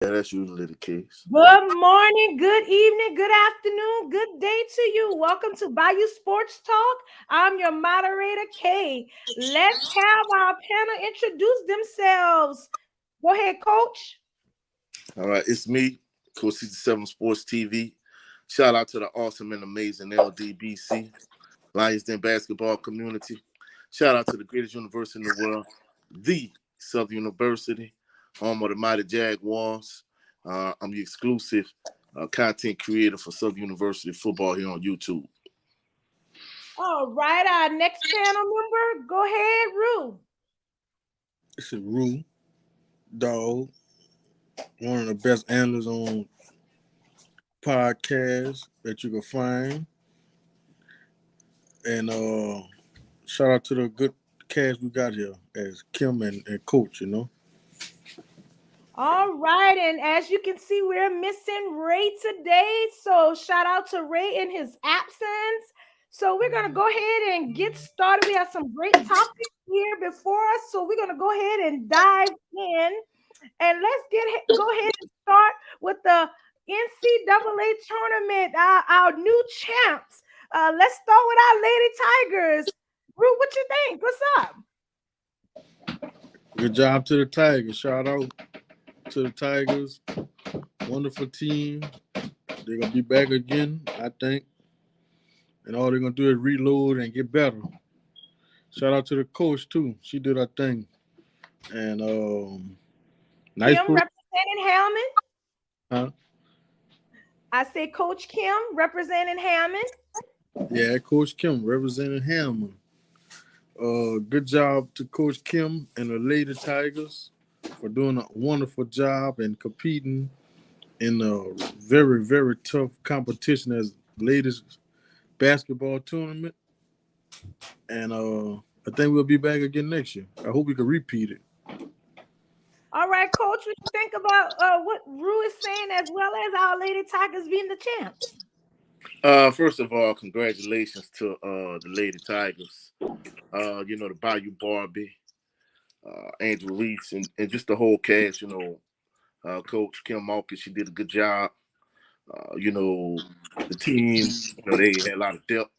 Yeah, that's usually the case. Good morning, good evening, good afternoon, good day to you. Welcome to Bayou Sports Talk. I'm your moderator, Kay. Let's have our panel introduce themselves. Go ahead, Coach. All right, it's me, Coach 67 Sports TV. Shout out to the awesome and amazing LDBC, Lions Den basketball community. Shout out to the greatest university in the world, the Southern University, home of the mighty Jaguars. I'm the exclusive content creator for Southern University football here on YouTube. All right, our next panel member. Go ahead, Rue. It's a Rue Dog, one of the best analysts on podcasts that you can find. And shout out to the good cast we got here as Kim and Coach. All right, and as you can see, we're missing Ray today. So shout out to Ray in his absence. So we're gonna go ahead and get started. We have some great topics here before us. So we're gonna go ahead and dive in, and let's go ahead and start with the NCAA tournament. Our new champs. Let's start with our Lady Tigers. Ruth, what you think? What's up? Good job to the Tigers. Shout out to the Tigers. Wonderful team. They're gonna be back again, I think. And all they're gonna do is reload and get better. Shout out to the coach too. She did her thing. And nice Kim play. representing Hammond. Huh? I say Coach Kim representing Hammond. Yeah, Coach Kim representing Hammond. Good job to Coach Kim and the Lady Tigers for doing a wonderful job and competing in a very, very tough competition as ladies basketball tournament. And I think we'll be back again next year. I hope we can repeat it. All right, Coach, what you think about what Rue is saying, as well as our Lady Tigers being the champs? First of all, congratulations to the Lady Tigers. The Bayou Barbie, Angel Reese, and just the whole cast. Coach Kim Malkin, she did a good job. The team, they had a lot of depth,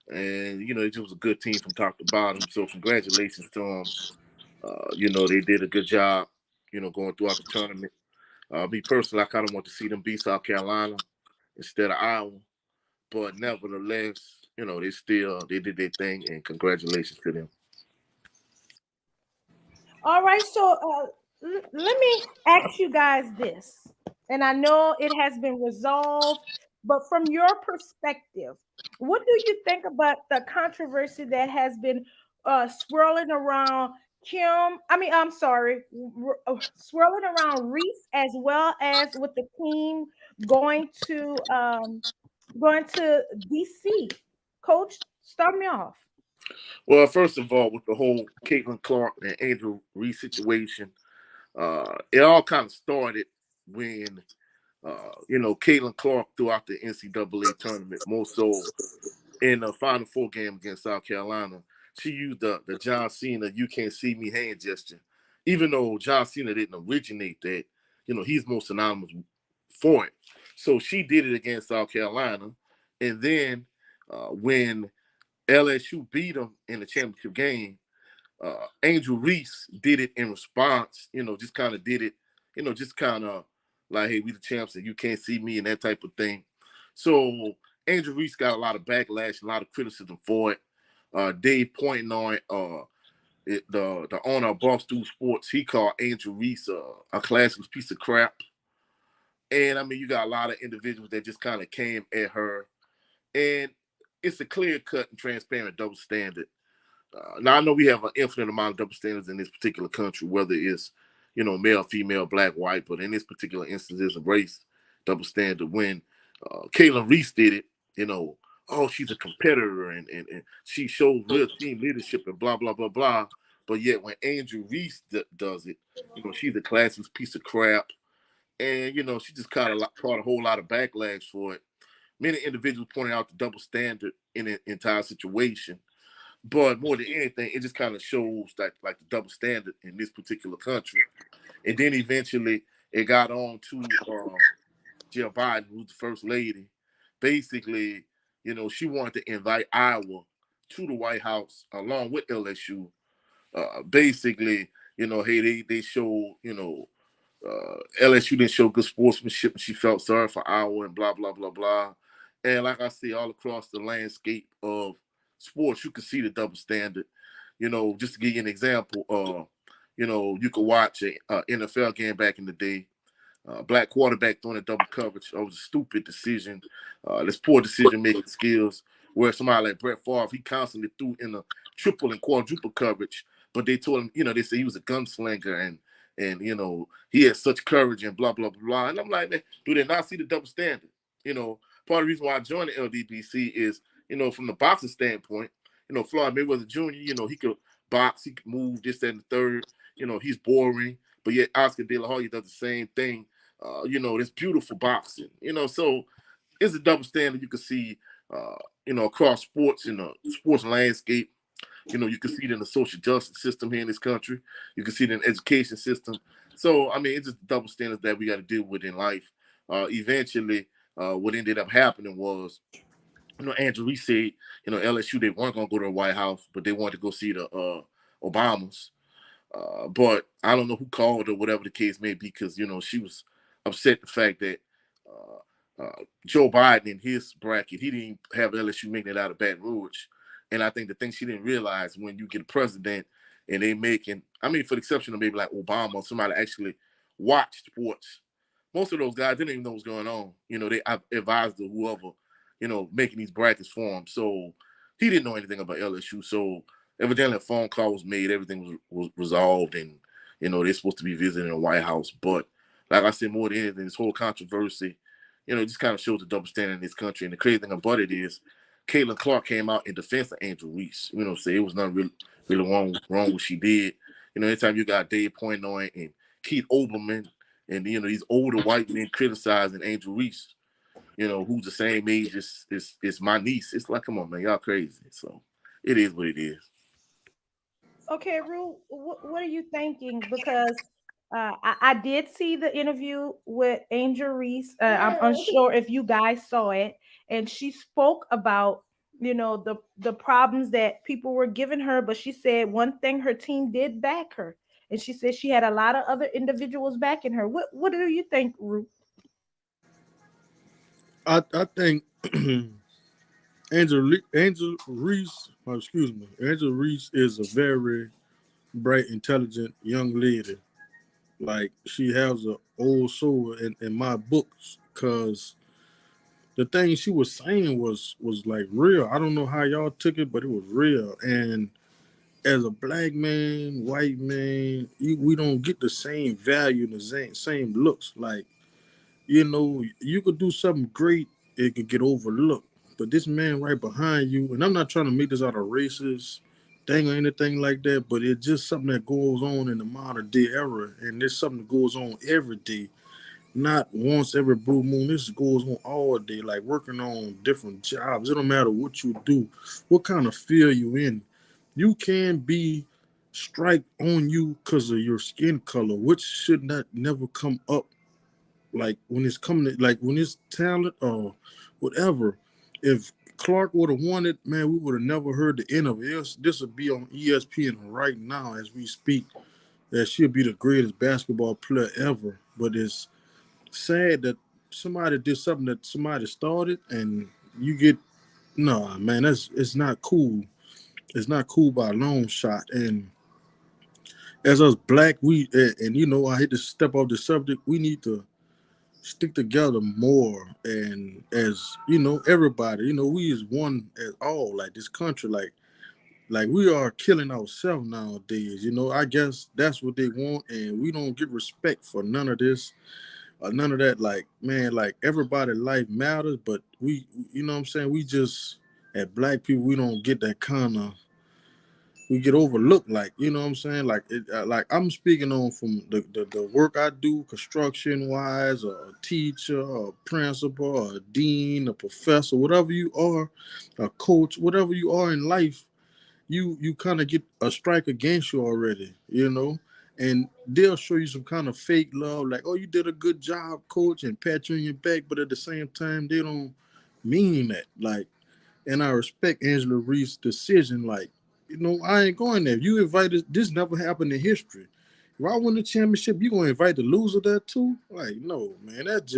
and it was a good team from top to bottom. So congratulations to them. They did a good job. Going throughout the tournament. Me personally, I kind of want to see them beat South Carolina instead of Iowa, but nevertheless, they did their thing, and congratulations to them. All right, so let me ask you guys this, and I know it has been resolved, but from your perspective, what do you think about the controversy that has been swirling around Kim? I mean, I'm sorry, swirling around Reese, as well as with the team going to um, going to DC. Coach, start me off. Well, first of all, with the whole Caitlin Clark and Angel Reese situation, it all kind of started when Caitlin Clark throughout the NCAA tournament, more so in the Final Four game against South Carolina. She used the John Cena "You Can't See Me" hand gesture, even though John Cena didn't originate that. He's more synonymous for it. So she did it against South Carolina, and then when LSU beat them in the championship game, Angel Reese did it in response. Just kind of did it. Just kind of like, "Hey, we the champs, and you can't see me," and that type of thing. So Angel Reese got a lot of backlash, a lot of criticism for it. Dave pointing on it, the owner of Barstool Sports, he called Angel Reese a classless piece of crap. And I mean, you got a lot of individuals that just kind of came at her, and it's a clear cut and transparent double standard. Now I know we have an infinite amount of double standards in this particular country, whether it's male, female, black, white, but in this particular instance, there's a race double standard. When Kaylin Reese did it, oh, she's a competitor and she shows real team leadership and blah blah blah blah. But yet when Angel Reese does it, she's a classist piece of crap, and she just kind of caught a whole lot of backlash for it. Many individuals pointing out the double standard in the entire situation, but more than anything, it just kind of shows that like the double standard in this particular country. And then eventually it got on to Jill Biden, who's the first lady. Basically, she wanted to invite Iowa to the White House along with LSU. Basically, hey, they showed, LSU didn't show good sportsmanship, and she felt sorry for Iowa and blah blah blah blah. And like I say, all across the landscape of sports, you can see the double standard. Just to give you an example, you could watch a NFL game back in the day. Black quarterback throwing a double coverage. That was a stupid decision. This poor decision making skills. Where somebody like Brett Favre, he constantly threw in a triple and quadruple coverage, but they told him, they say he was a gunslinger and he had such courage and blah blah blah. And I'm like, man, do they not see the double standard? Part of the reason why I joined the LDBC is, from the boxing standpoint, Floyd Mayweather Jr., he could box, he could move, this, that, and the third. He's boring, but yet Oscar De La Hoya does the same thing. This beautiful boxing. So it's a double standard you can see, across sports in the sports landscape. You can see it in the social justice system here in this country. You can see it in the education system. So, I mean, it's just double standards that we got to deal with in life. Eventually, what ended up happening was, Andrew Reese said, LSU, they weren't going to go to the White House, but they wanted to go see the Obamas. But I don't know who called or whatever the case may be, because, she was upset the fact that Joe Biden in his bracket, he didn't have LSU making it out of Baton Rouge. And I think the thing she didn't realize, when you get a president and they making, I mean, for the exception of maybe like Obama or somebody actually watched sports, most of those guys didn't even know what's going on. They advised to whoever, making these brackets for him. So he didn't know anything about LSU. So evidently a phone call was made, everything was resolved, and, they're supposed to be visiting the White House. But like I said, more than anything, this whole controversy, just kind of shows the double standard in this country. And the crazy thing about it is, Caitlin Clark came out in defense of Angel Reese. Say it was nothing really wrong what she did. Anytime you got Dave Portnoy and Keith Olbermann and these older white men criticizing Angel Reese, who's the same age as my niece, it's like, come on, man, y'all crazy. So it is what it is. Okay, Rue, what are you thinking? Because I did see the interview with Angel Reese. I'm unsure if you guys saw it, and she spoke about, the problems that people were giving her, but she said one thing, her team did back her, and she said she had a lot of other individuals backing her. What do you think, Rue? I think Angel Reese, excuse me, Angel Reese is a very bright, intelligent young lady. Like, she has a old soul in my books, because the thing she was saying was like real. I don't know how y'all took it, but it was real. And as a black man, white man, we don't get the same value and the same looks. Like, you could do something great, it could get overlooked. But this man right behind you, and I'm not trying to make this out of racist thing or anything like that, but it's just something that goes on in the modern day era, and it's something that goes on every day, not once every blue moon. This goes on all day, like working on different jobs. It don't matter what you do, what kind of field you in. You can be strike on you because of your skin color, which should not never come up. Like, when it's coming to, like, when it's talent or whatever. If Clark would have won it, man, we would have never heard the end of it. This would be on ESPN right now as we speak. That she'll be the greatest basketball player ever. But it's sad that somebody did something that somebody started, and you get, no, man, it's not cool. It's not cool by a long shot. And as us black, and I hate to step off the subject, we need to stick together more. And as everybody, we is one as all, like this country, like we are killing ourselves nowadays. I guess that's what they want, and we don't get respect for none of this, none of that. Like, man, like, everybody life matters, but we, what I'm saying, we just, at black people, we don't get that kind of, we get overlooked. Like, what I'm saying, like, like, I'm speaking on from the work I do, construction wise, or a teacher, or a principal, or a dean, a professor, whatever you are, a coach, whatever you are in life, you kind of get a strike against you already, and they'll show you some kind of fake love, like, "Oh, you did a good job, coach," and pat you on your back. But at the same time, they don't mean that. Like, and I respect Angela Reese's decision. Like, I ain't going there. You invited. This never happened in history. If I win the championship, you gonna invite the loser there too? Like, no, man. That's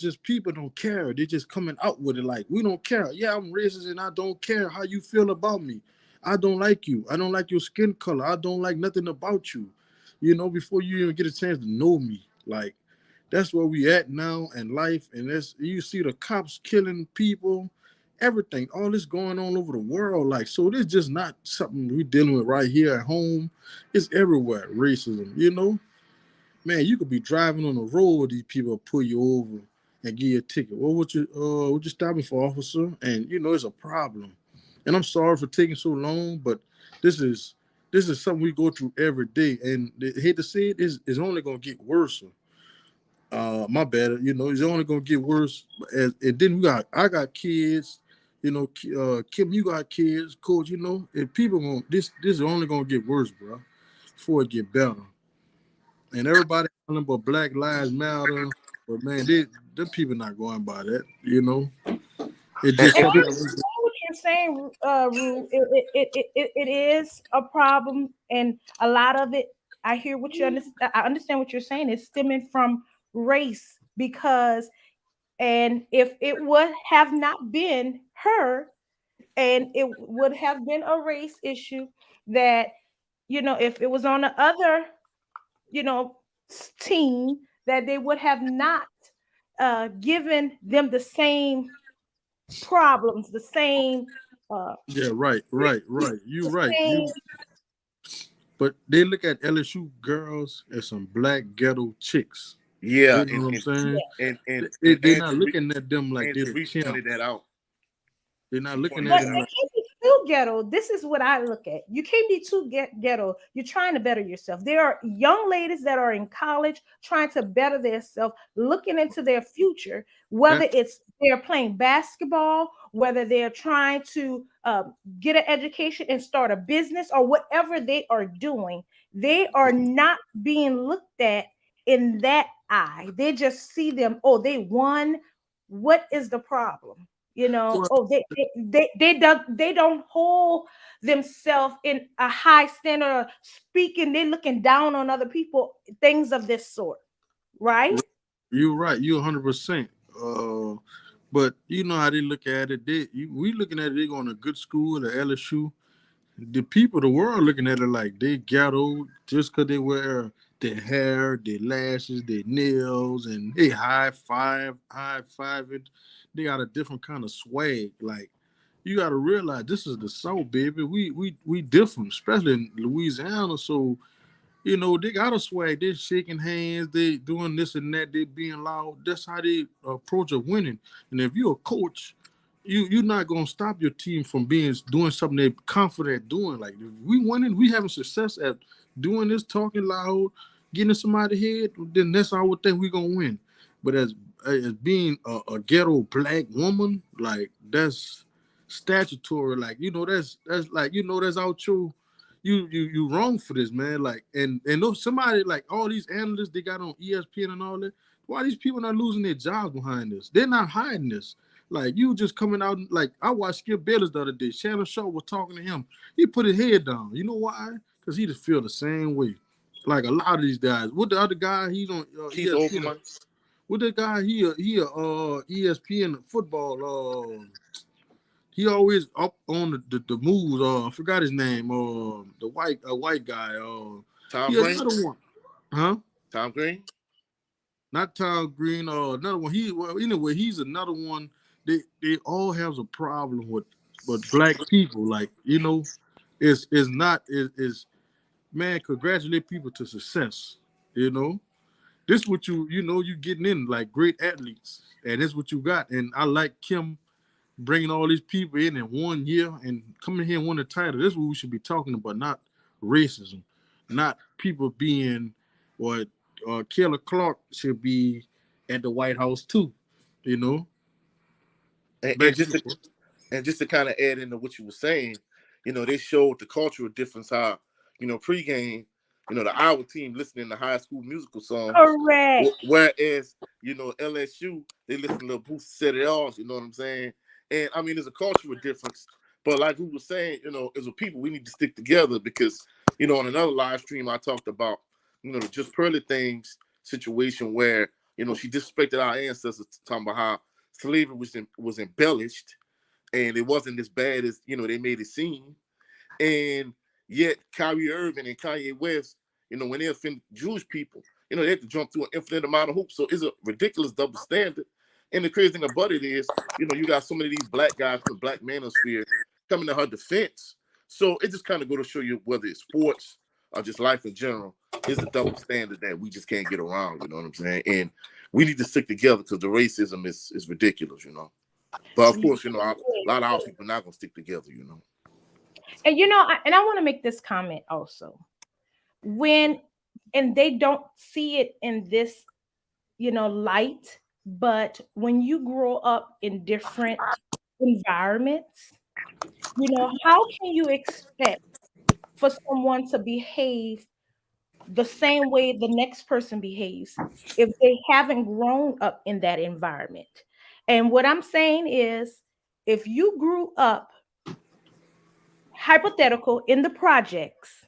just people don't care. They're just coming out with it like, we don't care. Yeah, I'm racist and I don't care how you feel about me. I don't like you. I don't like your skin color. I don't like nothing about you. Before you even get a chance to know me. Like, that's where we at now in life. And that's, you see the cops killing people, everything, all this going on over the world. Like, so this just not something we dealing with right here at home. It's everywhere, racism. Man, you could be driving on the road, these people pull you over and give you a ticket. Well, what you stopping for, officer? And it's a problem. And I'm sorry for taking so long, but this is something we go through every day. And I hate to say it, is only gonna get worse. My bad, it's only gonna get worse. And then I got kids, Kim, you got kids, coach, if people this is only gonna get worse, bro, before it get better. And everybody calling about Black Lives Matter, but man, them people not going by that. It And, just And and I something this, that understand what you're saying, Rue. It is a problem, and a lot of it. I hear what you understand. I understand what you're saying. It's stemming from race because, and if it would have not been her, and it would have been a race issue, that if it was on the other, you know, team, that they would have not given them the same problems, the same, uh, yeah, right. You the right. same. But they look at LSU girls as some black ghetto chicks. yeah, You know what I'm saying? Yeah. They're not looking at them like they're Andrew the Reese pointed that champs. out. They're not He looking pointed at But that them out. it like, can't be too ghetto. This is what I look at. You can't be too ghetto. You're trying to better yourself. There are young ladies that are in college trying to better themselves, looking into their future, whether that. it's they're playing basketball, whether they're trying to get an education and start a business, or whatever they are doing. They are not being looked at in that eye. They just see them, oh, they won. What is the problem? Well, Oh, they don't hold themselves in a high standard of speaking. They're looking down on other people, things of this sort, right? you're right. You're 100%. But you know how they look at it. We looking at it. They going to good school at LSU. The people, the world looking at it like they ghetto just because they wear their hair, their lashes, their nails, and they high five it. They got a different kind of swag. Like, you got to realize this is the South, baby. We different, especially in Louisiana. So they got a swag. They shaking hands. They doing this and that. They being loud. That's how they approach of winning. And if you're a coach, you're not gonna stop your team from doing something they're confident at doing. Like, if we winning, we having success at doing this, talking loud, getting in somebody's head, then that's I would think we gonna win. But as being a ghetto black woman, like, that's statutory. Like, that's like, that's out your you wrong for this, man. Like, and those somebody like all these analysts they got on ESPN and all that. Why these people not losing their jobs behind this? They're not hiding this. Like, you just coming out, like, I watched Skip Bayless the other day. Shannon Sharp was talking to him. He put his head down. You know why? Because he just feel the same way. Like a lot of these guys. What the other guy? He's on Keith ESPN. Olbermann. What the guy? He ESPN football. He always up on the moves. I forgot his name. The white guy. Tom He Green. another one. Huh? Tom Green. Not Tom Green. Another one. Anyway, he's another one. They all have a problem with black people. Like, it's not is man. Congratulate people to success. You know, this what you getting in like great athletes, and this what you got. And I like Kim bringing all these people in 1 year and coming here and winning the title. This is what we should be talking about, not racism, not people being what Kayla Clark should be at the White House too. You know, And, back and to just you. to, and just to kind of add into what you were saying, they showed the cultural difference how pregame, the Iowa team listening to High School Musical songs, Correct. whereas LSU they listen to Boosie Said It All. You know what I'm saying? And I mean, there's a cultural difference, but like we were saying, as a people, we need to stick together because, on another live stream, I talked about, the Just Pearly Things situation where, she disrespected our ancestors, talking about how slavery was embellished and it wasn't as bad as, they made it seem. And yet Kyrie Irving and Kanye West, when they offend Jewish people, they have to jump through an infinite amount of hoops. So it's a ridiculous double standard. And the crazy thing about it is, you got so many of these black guys from the black manosphere coming to her defense. So it just kind of go to show you whether it's sports or just life in general, is a double standard that we just can't get around. You know what I'm saying? And we need to stick together because the racism is ridiculous. But of course, a lot of our people are not gonna stick together. And I want to make this comment also. And they don't see it in this, light, but when you grow up in different environments, how can you expect for someone to behave the same way the next person behaves if they haven't grown up in that environment? And what I'm saying is, if you grew up hypothetical in the projects,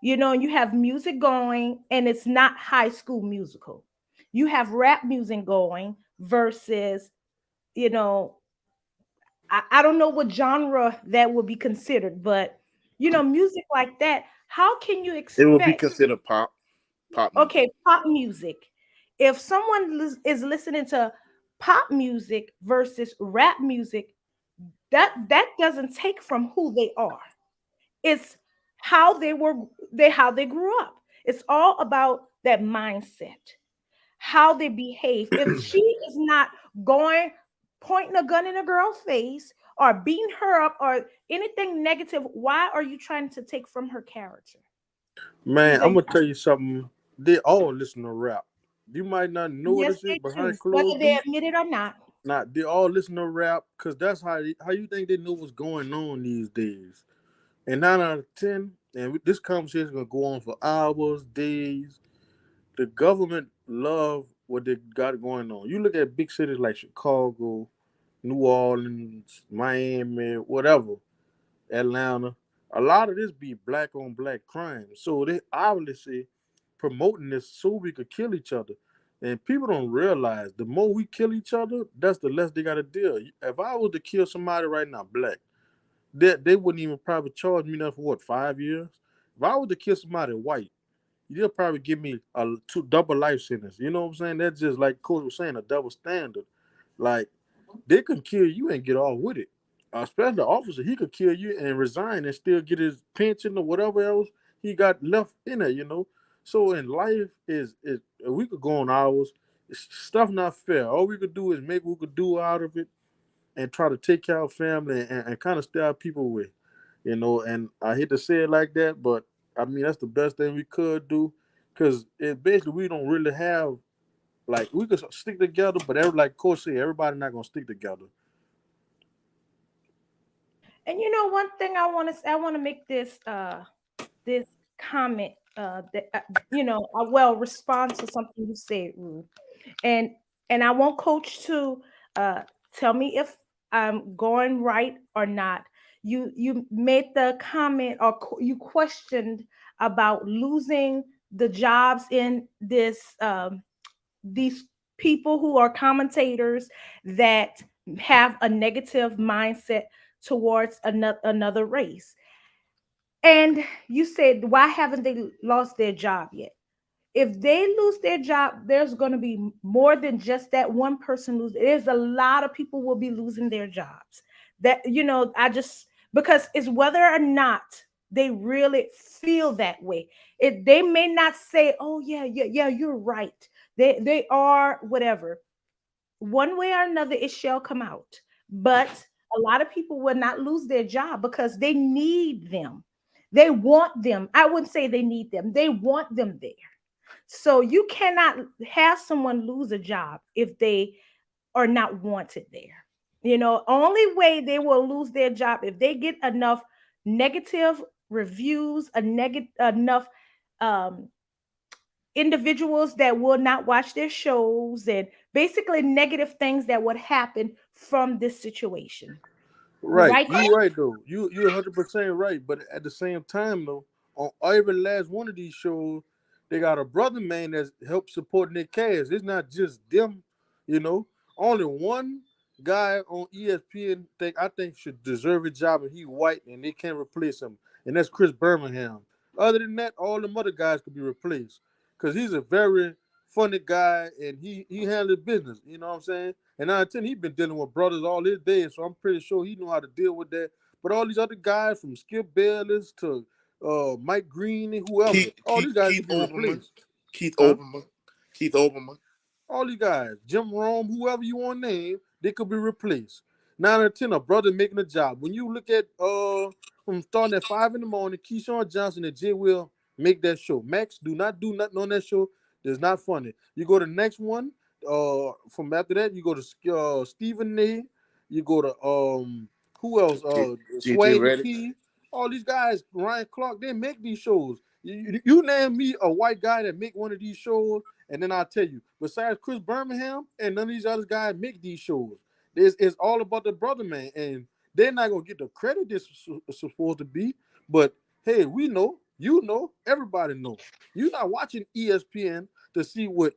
you have music going and it's not High School Musical. You have rap music going versus, I don't know what genre that would be considered, but music like that, how can you It will be expect, considered pop music. okay, pop music, if someone is listening to pop music versus rap music, that doesn't take from who they are. It's how they grew up. It's all about that mindset, how they behave. If she is not going pointing a gun in a girl's face or beating her up or anything negative, why are you trying to take from her character? Man, She's I'm a gonna tell you something. They all listen to rap. You might not Yes, notice they it behind do, whether closed they doors. admit it or not. Nah, they all listen to rap because that's how you think they know what's going on these days. And 9 out of 10, and this conversation is gonna go on for hours, days. The government love what they got going on. You look at big cities like Chicago, New Orleans, Miami, whatever, Atlanta. A lot of this be black on black crime. So they obviously promoting this so we could kill each other. And people don't realize the more we kill each other, that's the less they got to deal. If I was to kill somebody right now, black, they wouldn't even probably charge me enough for what, 5 years? If I was to kill somebody white, you'll probably give me a double life sentence. You know what I'm saying? That's just like Coach was saying, a double standard. Like they can kill you and get off with it. Especially the officer, he could kill you and resign and still get his pension or whatever else he got left in it. So in life is we could go on hours. Stuff not fair. All we could do is make what we could do out of it and try to take care of family and kind of stay our people away. And I hate to say it like that, but I mean that's the best thing we could do because it basically we don't really have like we could stick together, but like Coach said, everybody not gonna stick together. And one thing I want to make this comment, that well, respond to something you said, Rue. and and I want Coach to tell me if I'm going right or not. You made the comment, or you questioned about losing the jobs in these people who are commentators that have a negative mindset towards another race. And you said, why haven't they lost their job yet? If they lose their job, there's going to be more than just that one person lose. There's a lot of people will be losing their jobs. That I just, because it's whether or not they really feel that way. They may not say, "Oh yeah, yeah, yeah, you're right." They are whatever. One way or another, it shall come out. But a lot of people will not lose their job because they need them. They want them. I wouldn't say they need them. They want them there. So you cannot have someone lose a job if they are not wanted there. Only way they will lose their job if they get enough negative reviews, a negative enough um, individuals that will not watch their shows, and basically negative things that would happen from this situation. Right, Right? you right though. You 100% right. But at the same time though, on every last one of these shows, they got a brother man that's help supporting their cast. It's not just them, you know. Only one guy on ESPN I think should deserve a job, and he white, and they can't replace him, and that's Chris Birmingham. Other than that, all the other guys could be replaced because he's a very funny guy, and he handles business. You know what I'm saying? And I tell you, he's been dealing with brothers all his days, so I'm pretty sure he know how to deal with that. But all these other guys, from Skip Bayless to Mike Green and whoever, Keith all Keith these guys Keith could be Oberman, replaced. Keith Huh? Oberman, Keith Oberman. All these guys, Jim Rome, whoever you want to name, they could be replaced. 9 or 10, a brother making a job. When you look at from starting at 5 in the morning, Keyshawn Johnson and Jay Will make that show. Max do not do nothing on that show. It's not funny. You go to the next one. From after that, you go to Stephen A. You go to who else? JJ Swag Reddick. Key. All these guys, Ryan Clark, they make these shows. You name me a white guy that make one of these shows, and then I'll tell you, besides Chris Birmingham and none of these other guys make these shows. It's all about the brother man, and they're not gonna get the credit this is supposed to be. But hey, we know, you know, everybody know. You're not watching ESPN to see what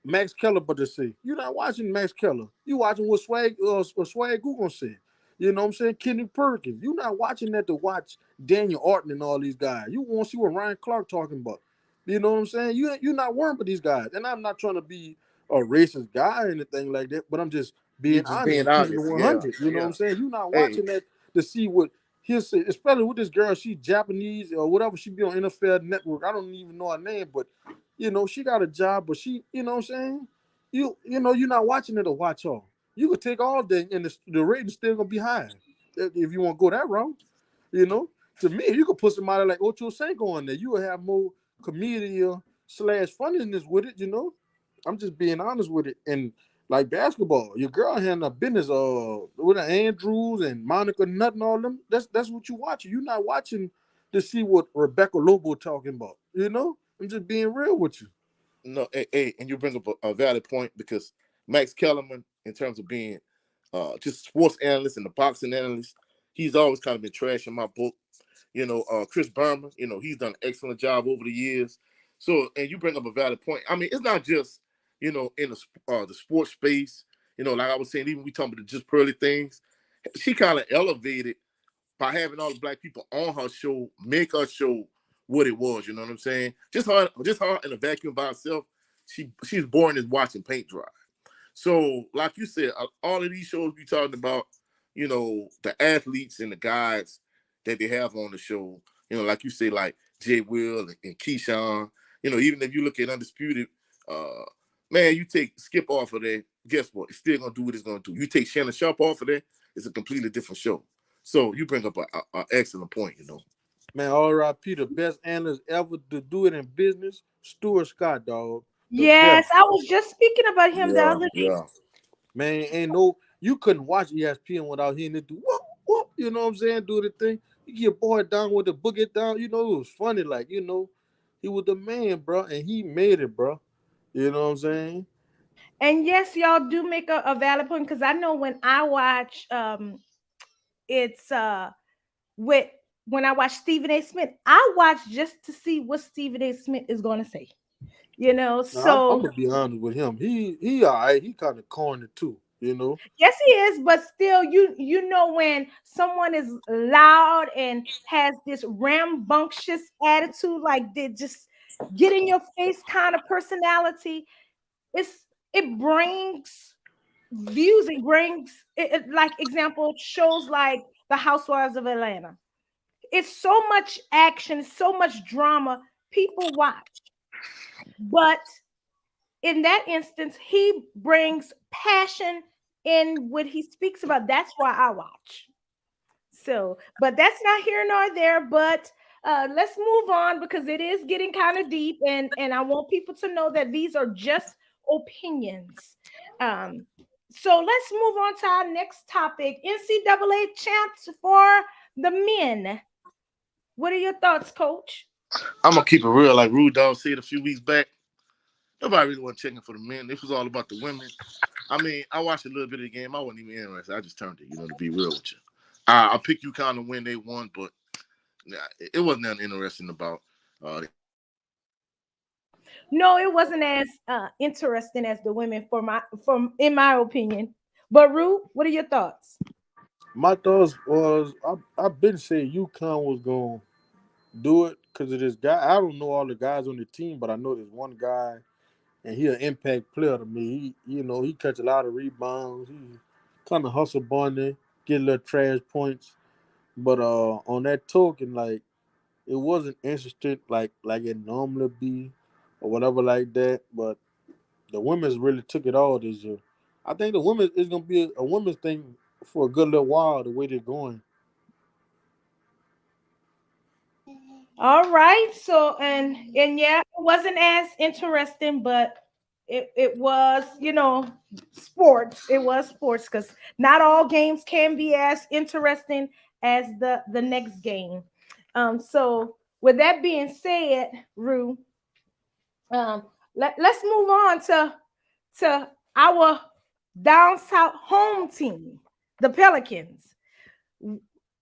Max Keller but to say. You're not watching Max Keller. You watching what Swag Goo gonna say. You know what I'm saying? Kenny Perkins. You're not watching that to watch Daniel Orton and all these guys. You want to see what Ryan Clark talking about. You know what I'm saying? You're not worrying about these guys. And I'm not trying to be a racist guy or anything like that, but I'm just You being just honest being and keeping it honest. Yeah, 100. You know what yeah. I'm saying? You're not Hey, watching that to see what his, especially with this girl, she's Japanese or whatever. She be on NFL Network. I don't even know her name, but you know, she got a job, but she, you know what I'm saying? You know, you're not watching it to watch her. You could take all day and the rating's still gonna be high if you want to go that route. You know, to me, you could put somebody like Ocho Cinco on there. You would have more comedian slash funniness with it. You know, I'm just being honest with it. And like basketball, your girl handling a business. With the Andrews and Monica Nutt and all them. That's what you watching. You're not watching to see what Rebecca Lobo talking about. You know, I'm just being real with you. no, hey, and you bring up a valid point because Max Kellerman, in terms of being just sports analyst and the boxing analyst, he's always kind of been trash in my book. Chris Berman, he's done an excellent job over the years. So, and you bring up a valid point. I mean, it's not just, in the sports space, like I was saying, even we talking about the just pearly things. She kind of elevated by having all the black people on her show, make her show what it was. You know what I'm saying? Just her in a vacuum by herself. She's boring as watching paint dry. So, like you said, all of these shows we talking about, the athletes and the guys that they have on the show, like you say, like Jay Will and Keyshawn, even if you look at Undisputed, uh, man, you take Skip off of there, guess what? It's still gonna do what it's gonna do. You take Shannon Sharp off of there, it's a completely different show. So you bring up an excellent point. Man, R.I.P. the best analyst ever to do it in business, Stuart Scott, dog. The Yes, best. I was just speaking about him the Yeah, other day. yeah. Man, ain't no, you couldn't watch ESPN without hearing it do whoop, whoop, you know what I'm saying? Do the thing. You get your boy down with the boogie down, it was funny, like, he was the man, bro, and he made it, bro. You know what I'm saying? And yes, y'all do make a valid point, because I know when I watch it's with when I watch Stephen A. Smith, I watch just to see what Stephen A. Smith is gonna say. Now, I'm So gonna be honest with him. He all right. He kind of corny too. yes, he is, but still, you know when someone is loud and has this rambunctious attitude, like they just get in your face kind of personality, it brings views. It brings like example shows like The Housewives of Atlanta. It's so much action, so much drama. People watch, but in that instance, he brings passion in what he speaks about. That's why I watch. So, but that's not here nor there. But let's move on, because it is getting kind of deep, and I want people to know that these are just opinions. Um, so let's move on to our next topic: NCAA champs for the men. What are your thoughts, Coach? I'm gonna keep it real, like Rude Dog said a few weeks back. Nobody really wasn't checking for the men. This was all about the women. I mean, I watched a little bit of the game. I wasn't even interested. I just turned it, to be real with you. I picked UConn to win. They won, but it wasn't nothing interesting about. No, it wasn't as interesting as the women in my opinion. But Rue, what are your thoughts? My thoughts was I've been saying UConn was gonna do it because of this guy. I don't know all the guys on the team, but I know there's one guy, and he an impact player to me. He catch a lot of rebounds. He kind of hustle bunny, get a little trash points. But on that token, like it wasn't interested like it normally be or whatever like that. But the women's really took it all this year. I think the women is gonna be a women's thing for a good little while. The way they're going. All right. So and yeah, it wasn't as interesting, but it was, sports. It was sports because not all games can be as interesting as the next game. So with that being said, Rue, let's move on to our down south home team, the Pelicans.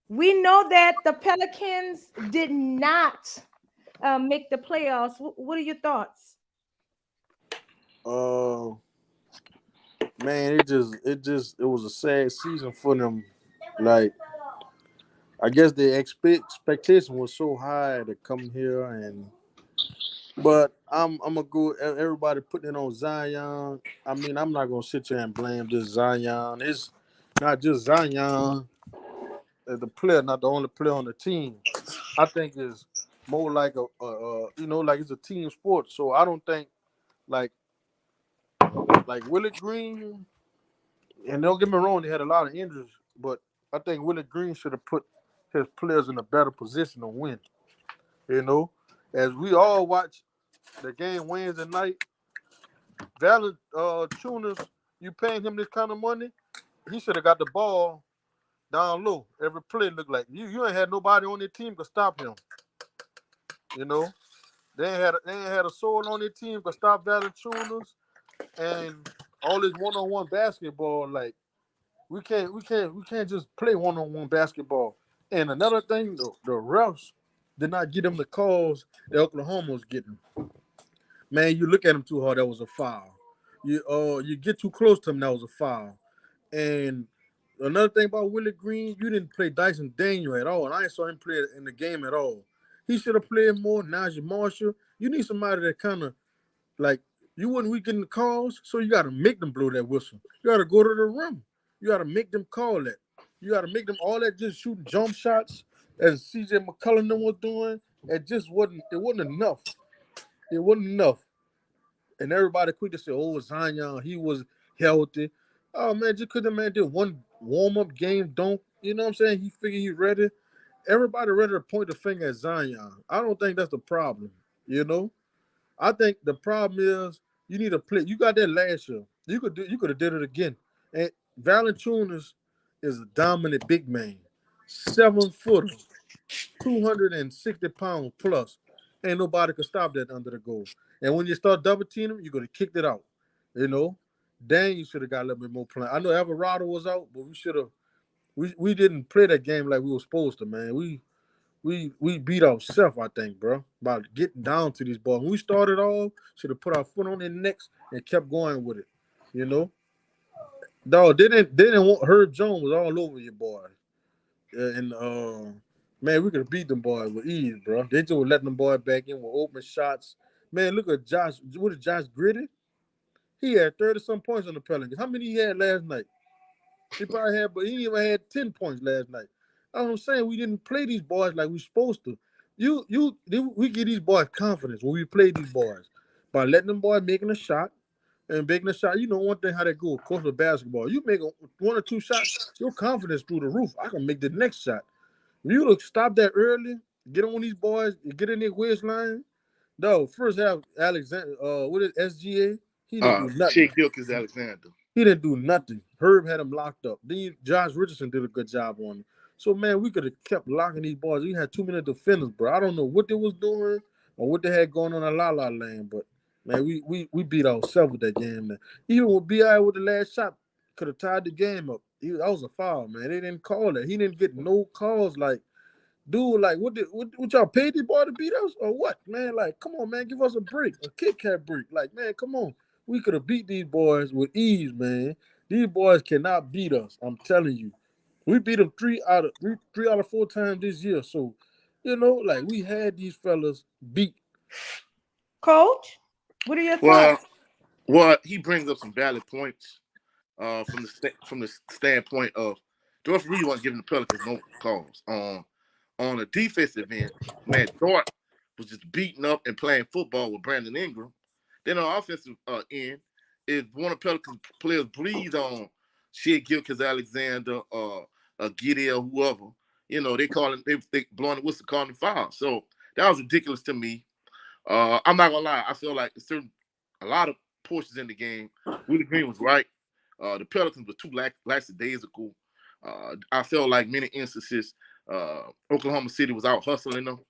We know that the Pelicans did not make the playoffs. What are your thoughts? Uh, Man, it was a sad season for them. Like I guess the expectation was so high to come here but I'm gonna go everybody putting it on Zion. I mean, I'm not gonna sit here and blame just Zion. It's not just Zion as the player, not the only player on the team. I think it's more like like it's a team sport. So I don't think like Willie Green. And don't get me wrong, they had a lot of injuries, but I think Willie Green should have put his players in a better position to win. You know, as we all watch the game Wednesday night, Valanciunas, you paying him this kind of money, he should have got the ball down low. Every play looked like you ain't had nobody on their team to stop him. You know, they ain't had a soul on their team to stop Valanciunas and all this one-on-one basketball. Like we can't just play one-on-one basketball. And another thing, the refs did not get them the calls that Oklahoma was getting. Man, you look at him too hard, that was a foul. You get too close to him, that was a foul. And another thing about Willie Green, you didn't play Dyson Daniel at all. And I ain't saw him play in the game at all. He should have played more. Najee Marshall. You need somebody that kind of like you wouldn't we getting the calls, so you got to make them blow that whistle. You got to go to the rim. You got to make them call that. You got to make them all that just shooting jump shots as CJ McCollum was doing. It just wasn't. It wasn't enough. It wasn't enough. And everybody quick to say, "Oh, Zion, he was healthy." Oh man, just could the man did one warm up game? Don't you know what I'm saying? He figured he ready. Everybody ready to point the finger at Zion. I don't think that's the problem. You know. I think the problem is you need to play. You got that last year. You could have did it again. And Valanciunas is a dominant big man, 7 footer, 260 pounds plus. Ain't nobody could stop that under the goal. And when you start double teaming him, you're gonna kick it out. You know, dang, you should have got a little bit more play. I know Alvarado was out, but we should have. We didn't play that game like we were supposed to, man. We beat ourselves, I think, bro, by getting down to these balls. When we started off, should have put our foot on their necks and kept going with it. You know, dog. They didn't want Herb Jones was all over your boys, and man, we could have beat them boys with ease, bro. They just were letting them boys back in with open shots. Man, look at Josh. What is Josh Gritty? He had 30 some points on the Pelicans. How many he had last night? He probably had, but he even had 10 points last night. That's what I'm saying. We didn't play these boys like we supposed to. We give these boys confidence when we play these boys by letting them boys making a shot and making a shot. You know one thing how they go, of course, with basketball. You make one or two shots, your confidence through the roof. I can make the next shot. If you look stop that early, get on these boys, get in their waistline. No, first half Alexander, what is SGA? He didn't do nothing. Shea Gilchrist Alexander. He didn't do nothing. Herb had him locked up. Then Josh Richardson did a good job on him. So man, we could have kept locking these boys. We had too many defenders, bro. I don't know what they was doing or what they had going on in La La Land, but man, we beat ourselves with that game. Man. Even with Bi with the last shot, could have tied the game up. That was a foul, man. They didn't call it. He didn't get no calls. Like, dude, like what y'all paid the boy to beat us or what, man? Like, come on, man, give us a break, a Kit Kat break. Like, man, come on. We could have beat these boys with ease, man. These boys cannot beat us. I'm telling you. We beat them three out of 4 times this year. So, like we had these fellas beat. Coach, what are your Well, thoughts? he brings up some valid points from the standpoint of the referee wasn't giving the Pelicans no calls. On a defensive end, man, Dort was just beating up and playing football with Brandon Ingram. Then on the offensive end, if one of the Pelicans players breathe on Shea Gilchrist-Alexander or Gideon, whoever, they call it, they blowing the whistle, calling the foul. So that was ridiculous to me. I'm not gonna lie, I feel like a lot of portions in the game, Willie Green was right. The Pelicans were too lackadaisical. I felt like many instances, Oklahoma City was out hustling them.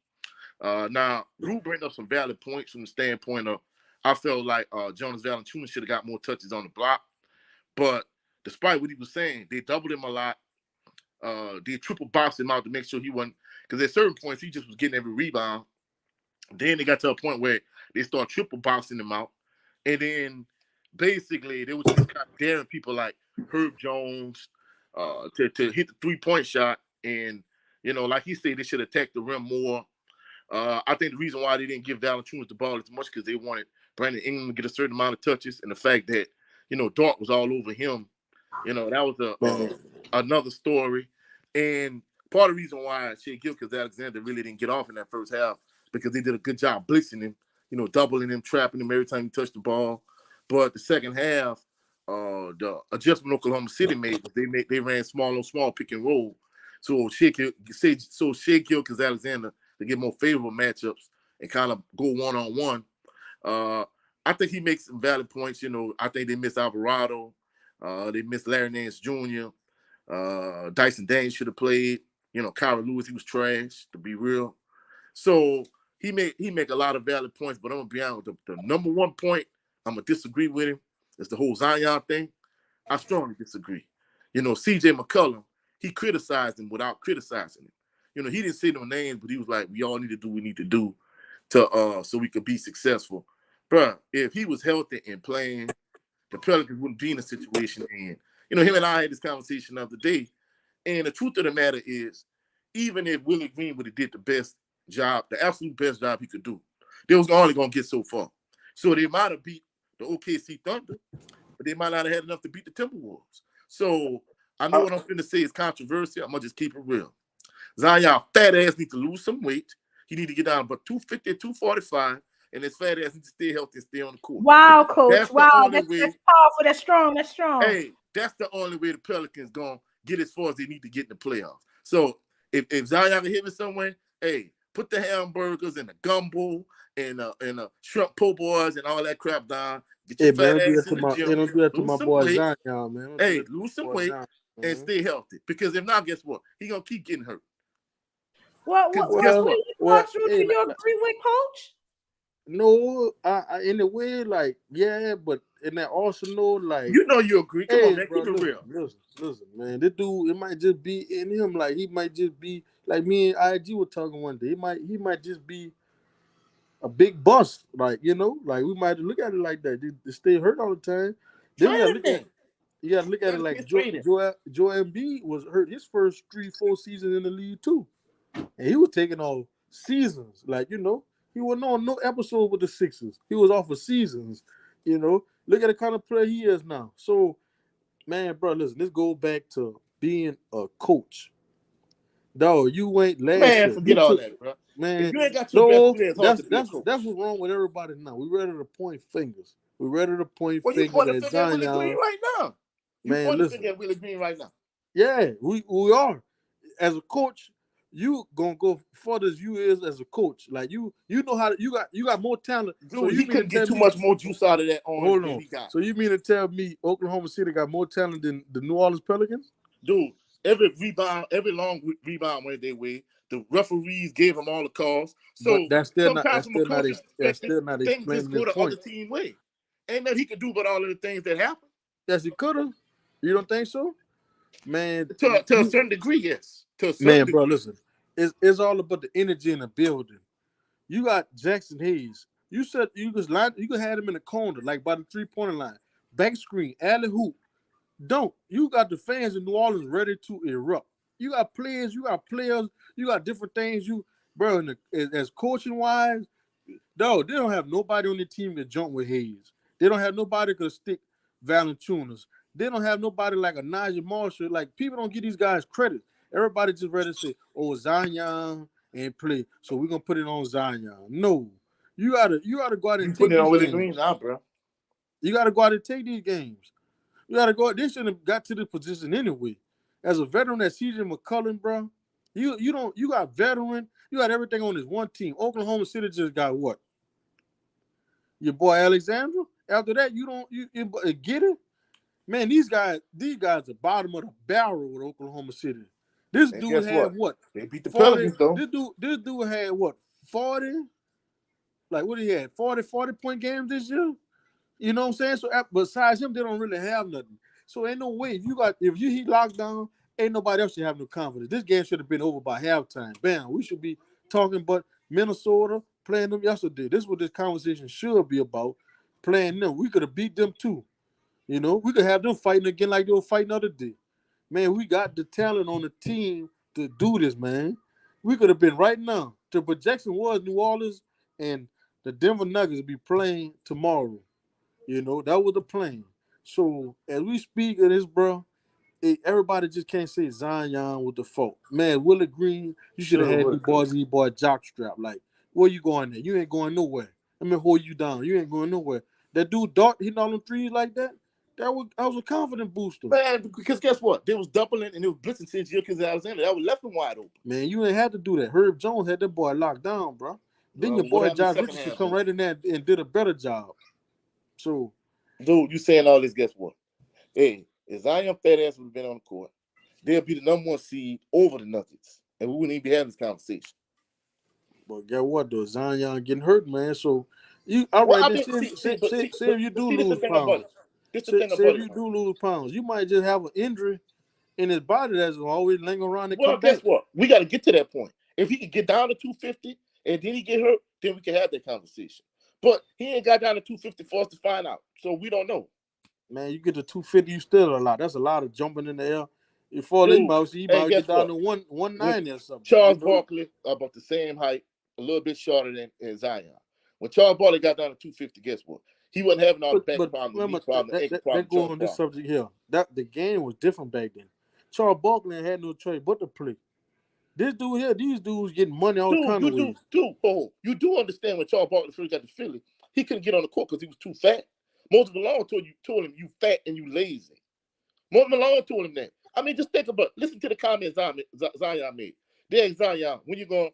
Now, Drew bring up some valid points from the standpoint of I felt like Jonas Valanciunas should have got more touches on the block. But despite what he was saying, they doubled him a lot. They triple boxed him out to make sure he wasn't, because at certain points he just was getting every rebound. Then they got to a point where they start triple boxing him out. And then basically they were just kind of daring people like Herb Jones to hit the 3-point shot. And, like he said, they should attack the rim more. I think the reason why they didn't give Valanciunas the ball as much because they wanted Brandon Ingram to get a certain amount of touches, and the fact that, Dort was all over him, that was another story. And part of the reason why Shea Gilchrist-Alexander really didn't get off in that first half because they did a good job blitzing him, doubling him, trapping him every time he touched the ball. But the second half, the adjustment Oklahoma City made was they ran small pick and roll. So Shea Gilchrist-Alexander to get more favorable matchups and kind of go one-on-one. I think he makes some valid points. I think they missed Alvarado. They missed Larry Nance Jr. Dyson Daniels should have played. Kyra Lewis, he was trash, to be real. So he make a lot of valid points, but I'm going to be honest, the number one point I'm going to disagree with him is the whole Zion thing. I strongly disagree. C.J. McCollum, he criticized him without criticizing him. He didn't say no names, but he was like, we all need to do what we need to do to so we could be successful. Bruh, if he was healthy and playing, the Pelicans wouldn't be in a situation. And, him and I had this conversation the other day. And the truth of the matter is, even if Willie Green would have did the best job, the absolute best job he could do, they was only going to get so far. So they might have beat the OKC Thunder, but they might not have had enough to beat the Timberwolves. So I know what I'm finna say is controversial. I'm going to just keep it real. Zion, fat ass, need to lose some weight. He need to get down about 250, 245, and his fat ass needs to stay healthy and stay on the court. Wow, Coach. That's powerful. That's strong. That's strong. Hey, that's the only way the Pelicans going to get as far as they need to get in the playoffs. So if Zion can hit me somewhere, hey, put the hamburgers and the gumbo and the shrimp po' boys and all that crap down. Get your fat ass in the gym. Don't do that to my boy Zion, man. Hey, lose some weight and stay healthy. Because if not, guess what? He going to keep getting hurt. What do you agree with, Coach? No, I in a way, like, yeah, but in that arsenal, like, you agree. Come on, man, bro, keep it real. Listen, man, this dude, it might just be in him, like, he might just be, like me and IG were talking one day, he might just be a big bust, like, like we might look at it like that. They stay hurt all the time. Then you gotta look at it like Joel Embiid was hurt his first 3-4 seasons in the league too. And he was taking off seasons. Like, he wasn't on no episode with the Sixers. He was off of seasons, Look at the kind of player he is now. So, man, bro, listen, let's go back to being a coach. Dog, you ain't last year. Man, forget all that, bro. Man, if you ain't got your best players, that's what's wrong with everybody now. We ready to point fingers. We ready to point fingers. You point a finger at Willie Green right now. You point a finger at Willie Green right now. Yeah, we are. As a coach, you gonna go further as you is as a coach. Like you know how you got more talent. Dude, so he couldn't get too much more juice out of that orange than he got. So you mean to tell me Oklahoma City got more talent than the New Orleans Pelicans? Dude, every rebound, every long rebound went their way. The referees gave them all the calls. But So that's still not sometimes from a coach's perspective, things just explaining go his the other point. team way. Ain't that he could do but all of the things that happen. Yes, he could have. You don't think so? Man, To a certain degree, yes. To a certain man, degree. bro, listen. It's all about the energy in the building. You got Jackson Hayes. You said you could have him in the corner, like by the 3-point line. Back screen, alley hoop. Don't. You got the fans in New Orleans ready to erupt. You got players, you got different things. Bro, as coaching wise, no, they don't have nobody on the team that jump with Hayes. They don't have nobody that stick Valanciunas. They don't have nobody like a Najee Marshall. Like, people don't give these guys credit. Everybody just ready to say, "Oh, Zion and play," so we're gonna put it on Zion. No, you gotta go out and You put take it on these Willie games. Green now, bro. You gotta go out and take these games. You gotta go. They shouldn't have got to this position anyway. As a veteran, that CJ McCollum, bro, you got veteran. You got everything on this one team. Oklahoma City just got what? Your boy Alexander. After that, you get it, man. These guys are bottom of the barrel with Oklahoma City. This And dude guess had what? They beat the 40. Pelicans, though. This dude had what? 40. Like, what he had? 40 point games this year. You know what I'm saying? So besides him, they don't really have nothing. So ain't no way if he locked down, ain't nobody else should have no confidence. This game should have been over by halftime. Bam. We should be talking about Minnesota playing them yesterday. This is what this conversation should be about. Playing them. We could have beat them too. You know, we could have them fighting again like they were fighting the other day. Man, we got the talent on the team to do this, man. We could have been right now. The projection was New Orleans and the Denver Nuggets will be playing tomorrow. You know, that was the plan. So as we speak of this, bro, everybody just can't say Zion with the fault. Man, Willie Green, you should have Sure had would. these boy jockstrap. Like, where you going there? You ain't going nowhere. Let me hold you down. You ain't going nowhere. That dude Dart hitting all them threes like that, that was a confident booster. Man, because guess what? They was doubling and they was blitzing since Jilkins Alexander. That was left them wide open. Man, you ain't had to do that. Herb Jones had that boy locked down, bro. Then your boy Josh Richardson come right in there and did a better job. So, dude, you saying all this, guess what? Hey, if Zion fat ass would have been on the court, they'll be the number 1 seed over the Nuggets. And we wouldn't even be having this conversation. but guess what though? Zion getting hurt, man. So you all Well, right, I then mean, say if you do this lose the thing about pounds. it. This the Say thing about if you it. do lose pounds, you might just have an injury in his body that's always linger around and Well, come guess back. what? We got to get to that point. If he could get down to 250 and then he get hurt, then we can have that conversation. But he ain't got down to 250 for us to find out. So we don't know. Man, you get to 250, you still a lot. That's a lot of jumping in the air. Before Dude, he might get down to 190 or something. Charles Barkley about the same height, a little bit shorter than Zion. When Charles Barkley got down to 250, guess what? He wasn't having all the back problems, the knee problem, the ankle problem. That go on this subject here. That the game was different back then. Charles Barkley had no choice but to play. This dude here, these dudes getting money all kind of ways. You do understand when Charles Barkley first got to Philly, he couldn't get on the court because he was too fat. Moses Malone told him you fat and you lazy. Moses Malone told him that. I mean, just think about, listen to the comments Zion made. There's Zion, when you going,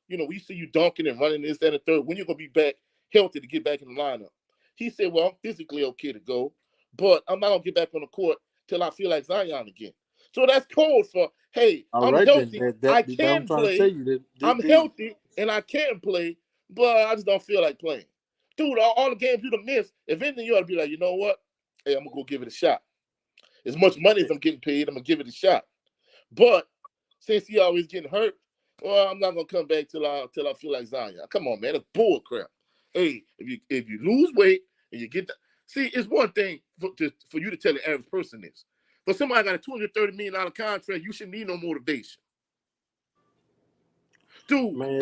we see you dunking and running this, that, and third, when you're going to be back healthy to get back in the lineup. He said, well, I'm physically okay to go, but I'm not going to get back on the court till I feel like Zion again. So that's code for, hey, I'm healthy, I can play, I'm healthy, and I can play, but I just don't feel like playing. Dude, all the games you'd have missed, if anything, you ought to be like, you know what? Hey, I'm going to go give it a shot. As much money as I'm getting paid, I'm going to give it a shot. But since he always getting hurt, well, I'm not going to come back till I feel like Zion. Come on, man. That's bull crap. Hey, if you lose weight and you get see, it's one thing for you to tell the average person this. For somebody got a $230 million contract, you shouldn't need no motivation. Dude, man,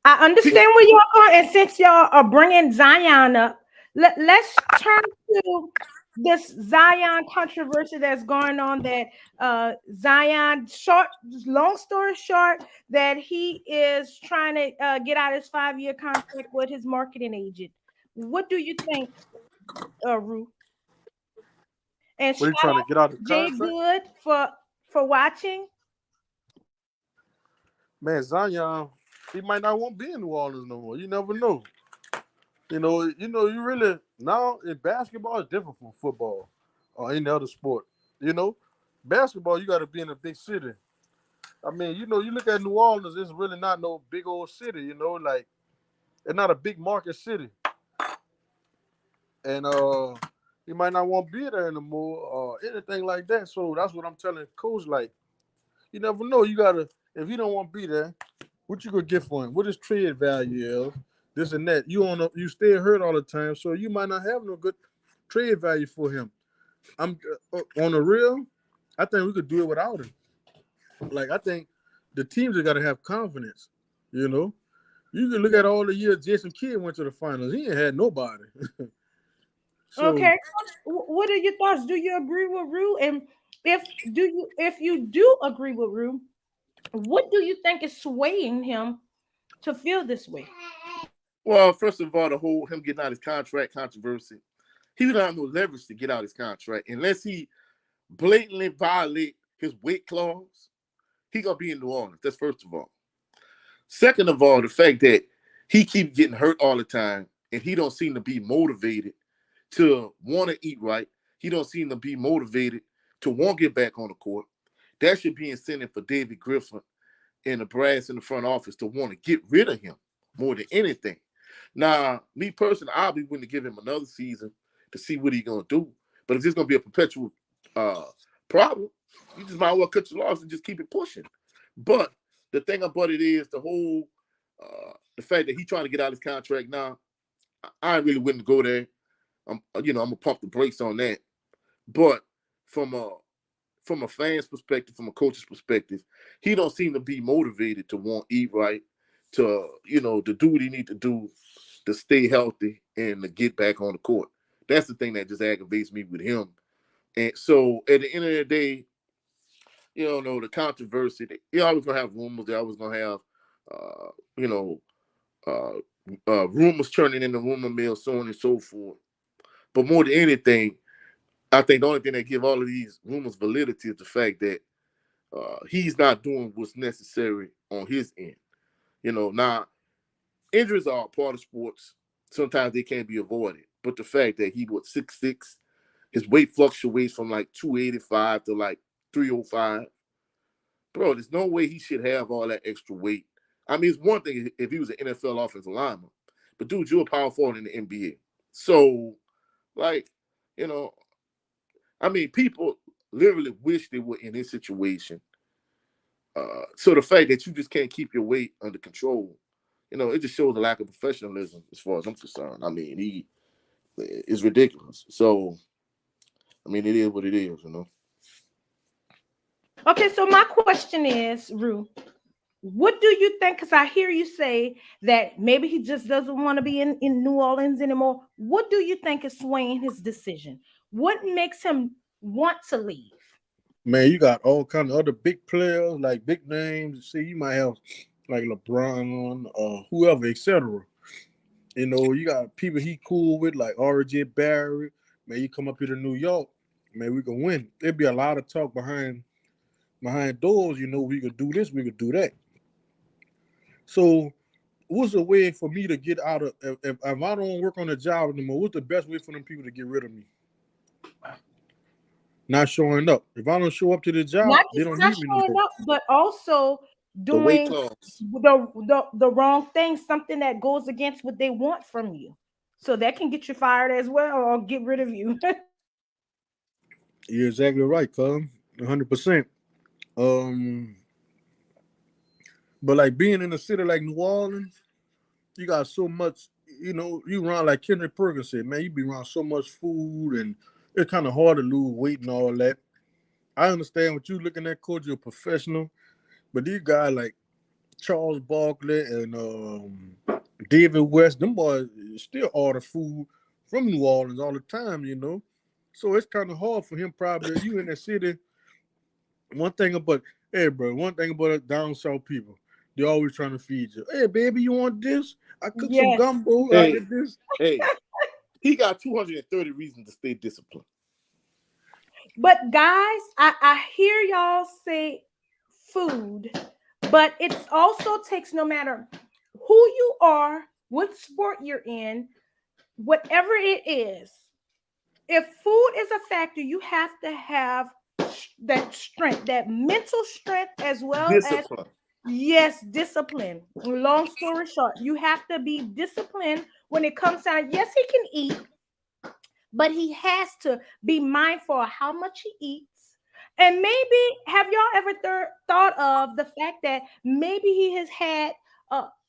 I understand where y'all are, and since y'all are bringing Zion up, let's turn to this Zion controversy that's going on. That Zion, long story short, that he is trying to get out his 5-year contract with his marketing agent. What do you think, Ru? And what are you trying to get out of the Jay contract? Good for watching. Man, Zion, he might not want to be in New Orleans no more. You never know. You really now in basketball is different from football or any other sport. basketball, you got to be in a big city. I mean, you look at New Orleans, it's really not no big old city, like it's not a big market city. And you might not want to be there anymore or anything like that. So that's what I'm telling coach, like, you never know. You gotta if you don't want to be there, what you gonna get for him? What is trade value is? This and that. You stay hurt all the time, so you might not have no good trade value for him. I'm on the real. I think we could do it without him. Like I think the teams have got to have confidence. You know, you can look at all the years Jason Kidd went to the finals. He ain't had nobody. So Okay, what are your thoughts? Do you agree with Rue? And if you do agree with Rue, what do you think is swaying him to feel this way? Well, first of all, the whole him getting out his contract controversy, he don't have no leverage to get out his contract unless he blatantly violate his weight clause. He gonna be in New Orleans. That's first of all. Second of all, the fact that he keep getting hurt all the time and he don't seem to be motivated to want to eat right. He don't seem to be motivated to want to get back on the court. That should be incentive for David Griffin and the brass in the front office to want to get rid of him more than anything. Now, me personally, I'll be willing to give him another season to see what he's gonna do. But if it's gonna be a perpetual problem, you just might as well cut your loss and just keep it pushing. But the thing about it is the fact that he's trying to get out of his contract now. I ain't really willing to go there. I'm gonna pump the brakes on that. But from a fan's perspective, from a coach's perspective, he don't seem to be motivated to want to eat right, to do what he need to do to stay healthy and to get back on the court. That's the thing that just aggravates me with him. And so at the end of the day, the controversy, you're always gonna have rumors. They're always gonna have, uh, you know, rumors turning into rumor mill, so on and so forth. But more than anything, I think the only thing that give all of these rumors validity is the fact that he's not doing what's necessary on his end. Now injuries are a part of sports. Sometimes they can't be avoided. But the fact that he was 6'6", his weight fluctuates from like 285 to like 305. Bro, there's no way he should have all that extra weight. I mean, it's one thing if he was an NFL offensive lineman, but dude, you're a power forward in the NBA. So, like, you know, I mean, people literally wish they were in this situation. So the fact that you just can't keep your weight under control, it just shows a lack of professionalism as far as I'm concerned. I mean, he is ridiculous. So, I mean, it is what it is. Okay, so my question is, Rue, what do you think? Because I hear you say that maybe he just doesn't want to be in New Orleans anymore. What do you think is swaying his decision? What makes him want to leave? man, you got all kind of other big players, like big names. See, you might have like LeBron, whoever, etc. You got people he cool with, like RJ Barrett. Man, you come up here to New York, man, we can win. There'd be a lot of talk behind doors. We could do this, we could do that. So, what's the way for me to get out of if I don't work on the job anymore? What's the best way for them people to get rid of me? Not showing up. If I don't show up to the job, Not they just don't not need me no showing more. up, but also The weight doing class. the wrong thing, something that goes against what they want from you. So that can get you fired as well or get rid of you. You're exactly right, cuz 100%. Um, but like being in a city like New Orleans, you got so much. You run like Kendrick Perkins said, man. You be around so much food, and it's kind of hard to lose weight and all that. I understand what you looking at, coach. You're a professional, but these guys like Charles Barkley and David West, them boys still order food from New Orleans all the time. So it's kind of hard for him probably. You in that city. One thing about us down south people, they always trying to feed you. Hey, baby, you want this? I cooked some Yes. gumbo. I Hey, did this. hey, he got 230 reasons to stay disciplined. But guys, I hear y'all say food, but it also takes no matter who you are, what sport you're in, whatever it is. If food is a factor, you have to have that strength, that mental strength, as well as, Discipline. yes, discipline. Long story short, you have to be disciplined when it comes down. Yes, he can eat, but he has to be mindful of how much he eats. And maybe, have y'all ever thought of the fact that maybe he has had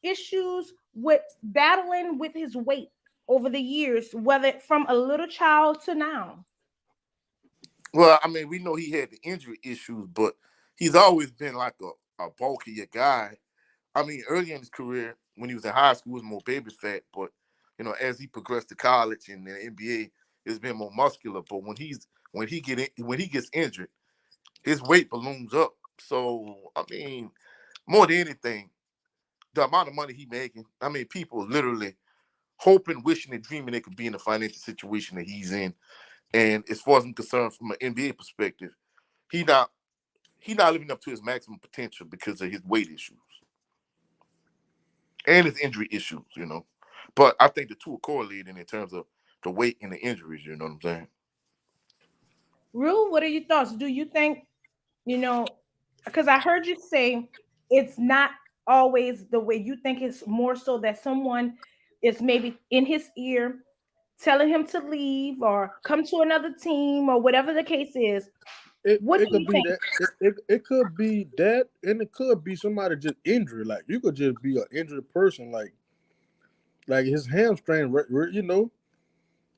issues with battling with his weight over the years, whether from a little child to now? Well, I mean, we know he had the injury issues, but he's always been like a bulkier guy. I mean, early in his career, when he was in high school, he was more baby fat, but as he progressed to college and the NBA, it's been more muscular. But when he gets injured, his weight balloons up. So I mean, more than anything, the amount of money he making, I mean, people literally hoping, wishing, and dreaming they could be in the financial situation that he's in. And as far as I'm concerned, from an NBA perspective, he not he not living up to his maximum potential because of his weight issues and his injury issues. But I think the two are correlated in terms of the weight and the injuries. You know what I'm saying? Rue, what are your thoughts? Do you think, because I heard you say it's not always the way you think, it's more so that someone is maybe in his ear telling him to leave or come to another team or whatever the case is. What It do you could be think? that it could be that, and it could be somebody just injured. Like you could just be an injured person, like his hamstring.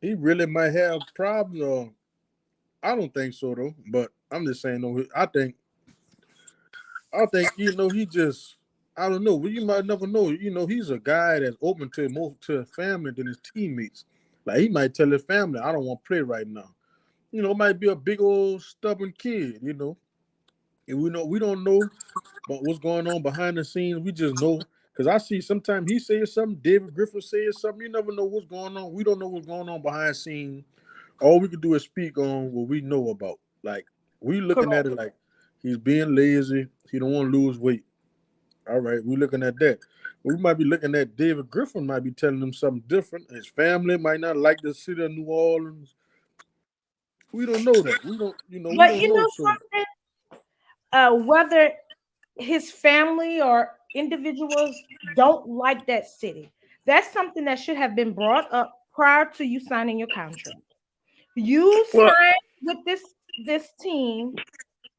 He really might have problems. I don't think so though, but I'm just saying though. I think he just, I don't know. Well, you might never know. He's a guy that's open to more to his family than his teammates. Like he might tell his family, "I don't want to play right now." It might be a big old stubborn kid. And we don't know about what's going on behind the scenes. We just know because I see sometimes he says something, David Griffin says something. You never know what's going on. We don't know what's going on behind the scenes. All we can do is speak on what we know about. Like we looking at Correct. it like he's being lazy. He don't want to lose weight. All right, we looking at that. We might be looking at David Griffin might be telling him something different. His family might not like the city of New Orleans. We don't know that. We But don't know. So something, whether his family or individuals don't like that city, that's something that should have been brought up prior to you signing your contract. You Well, signed with this team,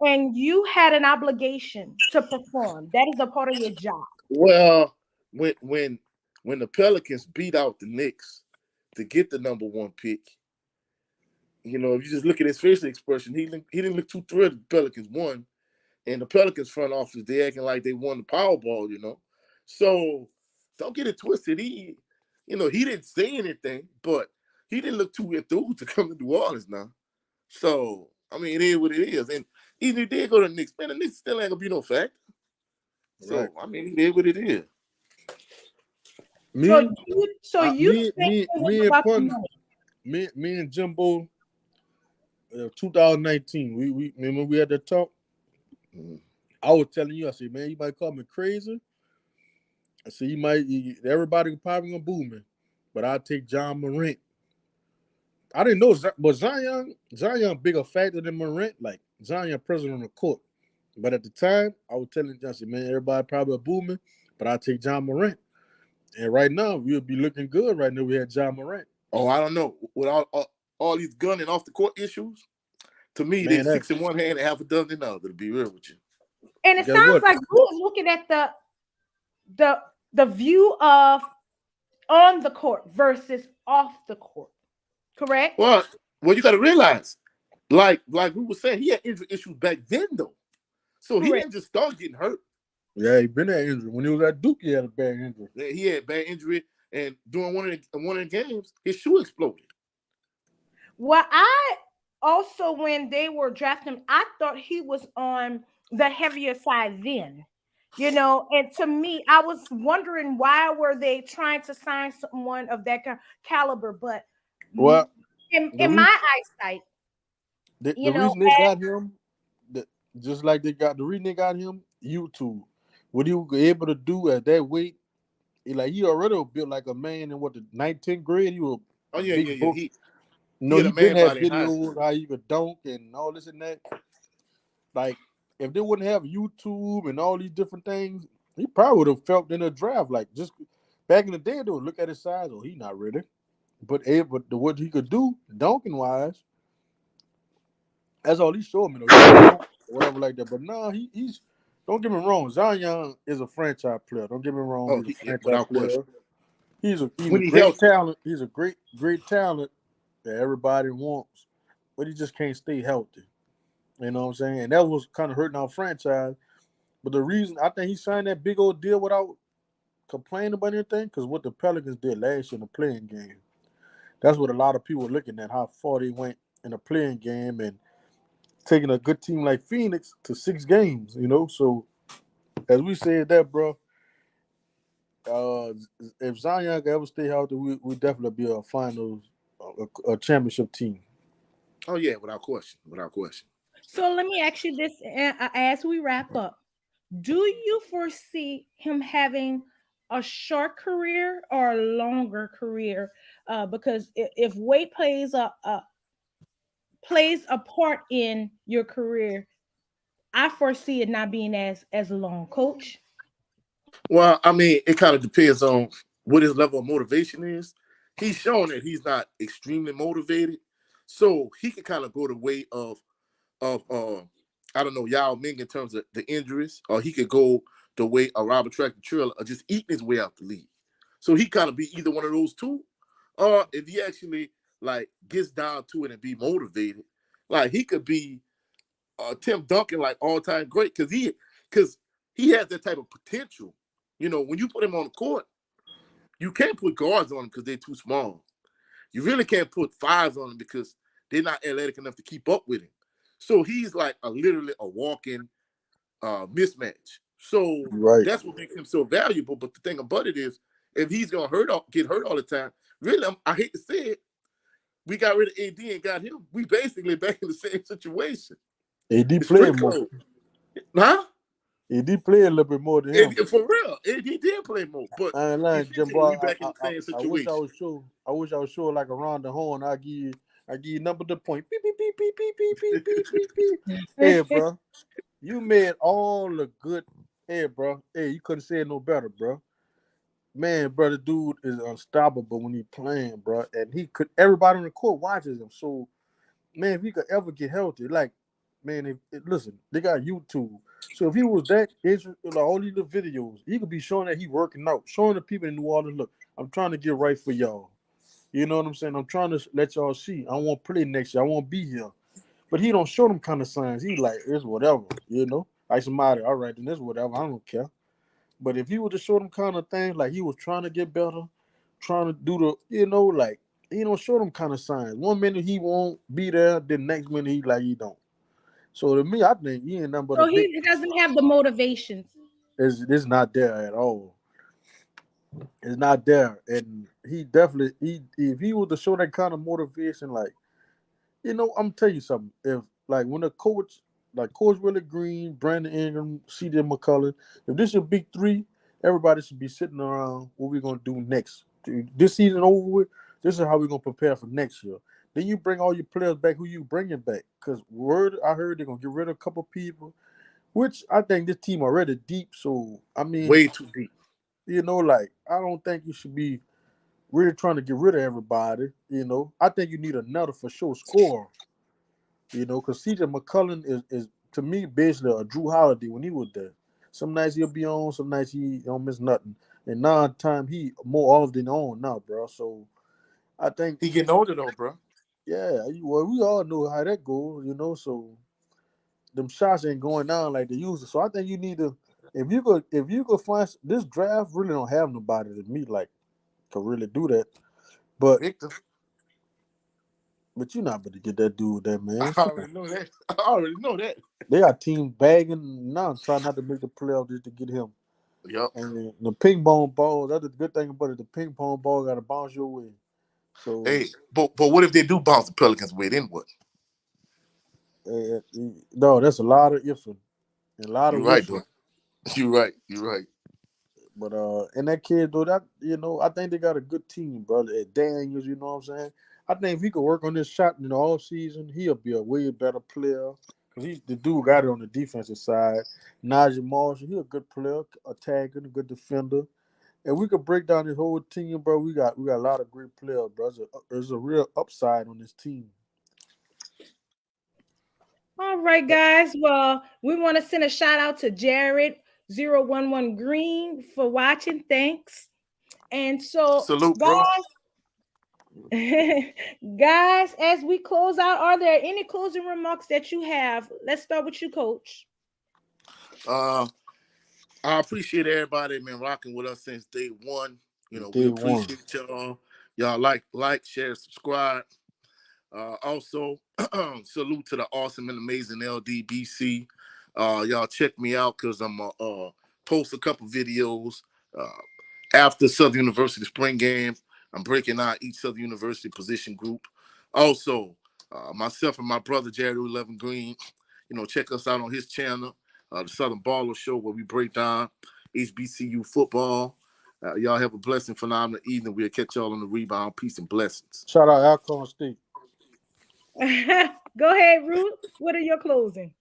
and you had an obligation to perform. That is a part of your job. well, when the Pelicans beat out the Knicks to get the number one pick, if you just look at his facial expression, he didn't look too thrilled. The Pelicans won, and the Pelicans front office, they acting like they won the Powerball. So don't get it twisted. He didn't say anything, but he didn't look too enthused to come to New Orleans now. So I mean, it is what it is. And even if he did go to the Knicks, man, the Knicks still ain't gonna be no fact. right. So I mean, it is what it is. So Me, you me, think me, it was me and about the Pun, money? me and Jimbo, 2019. We remember we had that talk. Mhm. I was telling you, I said, man, you might call me crazy. I said, everybody probably gonna boo me, but I'll take John Morant. I didn't know, but Zion bigger factor than Morant. Like Zion president on the court, but at the time, I was telling John, I said, man, everybody probably boo me, but I'll take John Morant. And right now, we'll be looking good. Right now, we had John Morant. Oh, I don't know. With all these gun and off the court issues, to me, Man, there's that six in one hand and half a dozen in the other. To be real with you. And it guess sounds what? like you is looking at the view of on the court versus off the court. Correct? Well, you got to realize, like we were saying, he had injury issues back then though, so he Correct. didn't just start getting hurt. Yeah, he been at injury. When he was at Duke, he had a bad injury. He had bad injury, and during one of the games, his shoe exploded. Well, I also, when they were drafting him, I thought he was on the heavier side then. And to me, I was wondering why were they trying to sign someone of that caliber. But Well, the in reason my eyesight, the reason they got him, the, just like the reason they got him, YouTube. What he was able to do at that weight, he already was built like a man in what the 19th grade. He was Oh yeah, yeah, big yeah. book. He had He a been man had body in high videos school. how he could dunk and all this and that. like if they wouldn't have YouTube and all these different things, he probably would have felt in a draft like just back in the day. They would look at his size. Oh, he not ready. But what he could do, dunking wise, that's all he showed me. Though. He could dunk or whatever like that. But no, he's. Don't get me wrong. Zion is a franchise player. Don't get me wrong. Oh, He's a franchise without player. question. He's a When he great healthy. talent. He's a great talent that everybody wants, but he just can't stay healthy. You know what I'm saying? And that was kind of hurting our franchise. But the reason I think he signed that big old deal without complaining about anything, because what the Pelicans did last year in the playing game, that's what a lot of people were looking at, how far they went in the playing game and taking a good team like Phoenix to 6 games, So as we said that, bro, uh, if Zion could ever stay healthy, we definitely be a finals, a championship team. Oh yeah, without question. Without question. So let me ask you this as we wrap up. Do you foresee him having a short career or a longer career? Because if weight plays a part in your career, I foresee it not being as long. Coach. Well, I mean, it kind of depends on what his level of motivation is. He's shown that he's not extremely motivated, so he could kind of go the way of I don't know Yao Ming in terms of the injuries, or he could go the way of Robert Tractor Trailer, or just eating his way out the league. So he kind of be either one of those two, or if he actually like gets down to it and be motivated, like he could be Tim Duncan like all time great because he has that type of potential. When you put him on the court, you can't put guards on him because they're too small. You really can't put fives on him because they're not athletic enough to keep up with him. So he's like literally a walking mismatch. So Right. that's what makes him so valuable. But the thing about it is, if he's gonna get hurt all the time, really, I hate to say it, we got rid of AD and got him. We basically back in the same situation. AD It's played street more. code, huh? AD played a little bit more than him. And for real, AD did play more, but I ain't lying, Jim. essentially Boy, we back in the same I wish I situation. was sure. I wish I was sure like around the horn. I give you number the point. Beep beep beep beep beep beep beep beep beep beep. Hey, bro, you made all the good. Hey, bro. Hey, you couldn't say it no better, bro. Man, brother, dude is unstoppable when he playing, bro. And he could. Everybody on the court watches him. So man, if he could ever get healthy, like, man, listen, they got YouTube. So if he was that interested, like all these little videos, he could be showing that he working out, showing the people in New Orleans, look, I'm trying to get right for y'all. You know what I'm saying? I'm trying to let y'all see. I won't play next year. I won't be here. But he don't show them kind of signs. He like, it's whatever. Like somebody, all right, then it's whatever. I don't care. But if he would have show them kind of things, like he was trying to get better, trying to do like he don't show them kind of signs. One minute he won't be there, the next minute he like he don't. So to me, I think he ain't nothing but a So big. he doesn't have the motivations. It's not there at all. It's not there, and he definitely if he was to show that kind of motivation, like I'm tell you something. If like when a coach like Coach Willie Green, Brandon Ingram, C.J. McCullum, if this is a big three, everybody should be sitting around. What we gonna do next? This season over with. This is how we gonna prepare for next year. Then you bring all your players back. Who you bringing back? Because word I heard they're gonna get rid of a couple people, which I think this team already deep. So I mean, Way too deep. like I don't think you should be really trying to get rid of everybody. I think you need another for sure scorer. Because CJ McCullum is to me basically a Drew Holiday when he was there. Some nights he'll be on, some nights he don't miss nothing. And now time he more off than on now, bro. So I think, He getting older though, bro. yeah, well, we all know how that goes, So them shots ain't going down like they used to. So I think you need to, if you could find this draft really don't have nobody to meet like could really do that. But Victor. but you're not going to get that dude there, I man. Come on. already know that. I already know that. They got teams bagging now, trying not to make the playoffs just to get him. Yep. And the ping pong ball, that's the good thing about it. The ping pong ball got to bounce your way. So, Hey, but what if they do bounce the Pelicans way? Then what? no, that's a lot of ifs and a lot of You right, wishing. though. You right. You right. But and that kid though, that I think they got a good team, brother. At Daniels, you know what I'm saying? I think if he could work on this shot in the off season, he'll be a way better player. because he's the dude got it on the defensive side. Najee Marshall, he a good player, a tagger, a good defender. And we could break down this whole team, bro. We got a lot of great players, bro. There's a real upside on this team. All right, guys. Well, we want to send a shout out to Jared 011 Green for watching. Thanks. And so, Salute, bro. guys, guys, as we close out, are there any closing remarks that you have? Let's start with you, Coach. Uh, I appreciate everybody been rocking with us since day one. We Day one. appreciate y'all. Y'all like, share, subscribe. Also, salute to the awesome and amazing LDBC. Y'all check me out because I'm post a couple videos after Southern University spring game. I'm breaking out each Southern University position group. Also, myself and my brother Jared 11 Green. Check us out on his channel, the Southern Baller Show, where we break down HBCU football. Y'all have a blessing, phenomenal evening. We'll catch y'all on the rebound. Peace and blessings. Shout out Alcorn State. Go ahead, Ruth. What are your closing?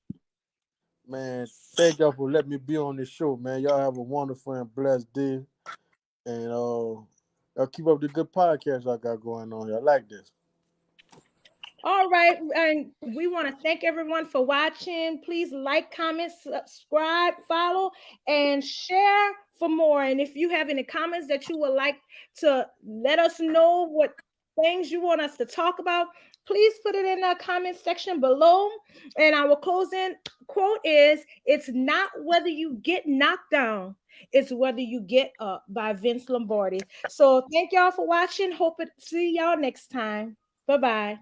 Man, thank y'all for letting me be on this show, man. Y'all have a wonderful and blessed day. And y'all keep up the good podcast I got going on here. I like this. All right, and we want to thank everyone for watching. Please like, comment, subscribe, follow, and share for more. And if you have any comments that you would like to let us know, what things you want us to talk about, please put it in the comment section below. And our closing quote is, "It's not whether you get knocked down, it's whether you get up," by Vince Lombardi. So thank y'all for watching. Hope to see y'all next time. Bye-bye.